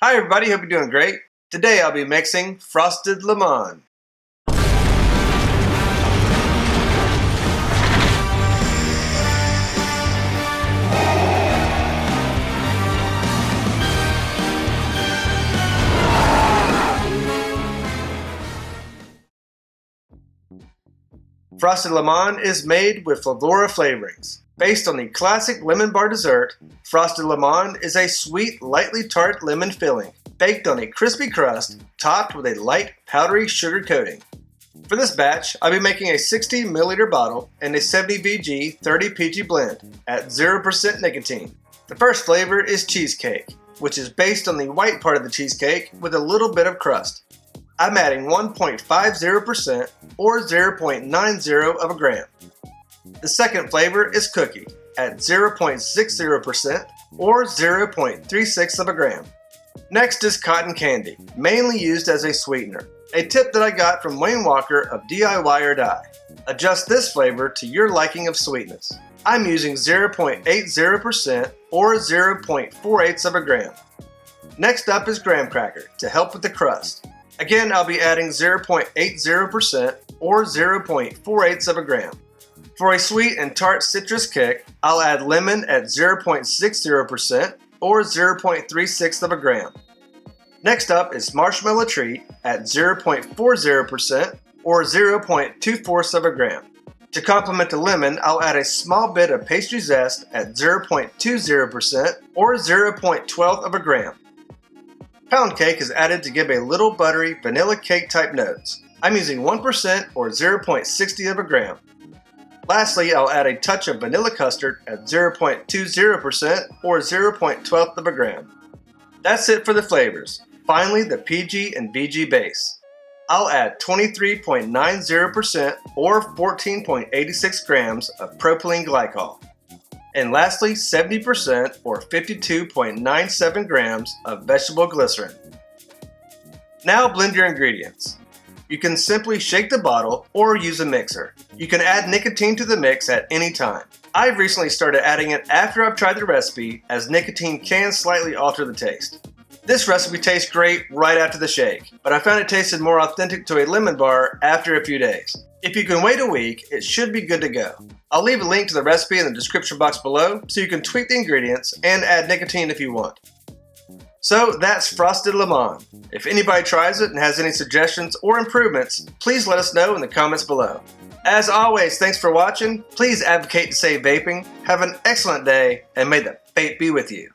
Hi everybody, hope you're doing great. Today I'll be mixing Frosted Lemon. Frosted Lemon is made with Flavorah flavorings. Based on the classic lemon bar dessert, Frosted Lemon is a sweet, lightly tart lemon filling, baked on a crispy crust, topped with a light, powdery sugar coating. For this batch, I'll be making a 60 milliliter bottle and a 70 VG 30 PG blend at 0% nicotine. The first flavor is cheesecake, which is based on the white part of the cheesecake with a little bit of crust. I'm adding 1.50% or 0.90 of a gram. The second flavor is cookie at 0.60% or 0.36 of a gram. Next is cotton candy, mainly used as a sweetener. A tip that I got from Wayne Walker of DIY or Die. Adjust this flavor to your liking of sweetness. I'm using 0.80% or 0.48 of a gram. Next up is graham cracker to help with the crust. Again, I'll be adding 0.80% or 0.48 of a gram. For a sweet and tart citrus kick, I'll add lemon at 0.60% or 0.36 of a gram. Next up is marshmallow treat at 0.40% or 0.24 of a gram. To complement the lemon, I'll add a small bit of pastry zest at 0.20% or 0.12 of a gram. Pound cake is added to give a little buttery vanilla cake type notes. I'm using 1% or 0.60 of a gram. Lastly, I'll add a touch of vanilla custard at 0.20% or 0.12 of a gram. That's it for the flavors. Finally, the PG and VG base. I'll add 23.90% or 14.86 grams of propylene glycol. And lastly, 70% or 52.97 grams of vegetable glycerin. Now blend your ingredients. You can simply shake the bottle or use a mixer. You can add nicotine to the mix at any time. I've recently started adding it after I've tried the recipe, as nicotine can slightly alter the taste. This recipe tastes great right after the shake, but I found it tasted more authentic to a lemon bar after a few days. If you can wait a week, it should be good to go. I'll leave a link to the recipe in the description box below so you can tweak the ingredients and add nicotine if you want. So that's Frosted Lemon. If anybody tries it and has any suggestions or improvements, please let us know in the comments below. As always, thanks for watching. Please advocate to save vaping. Have an excellent day, and may the vape be with you.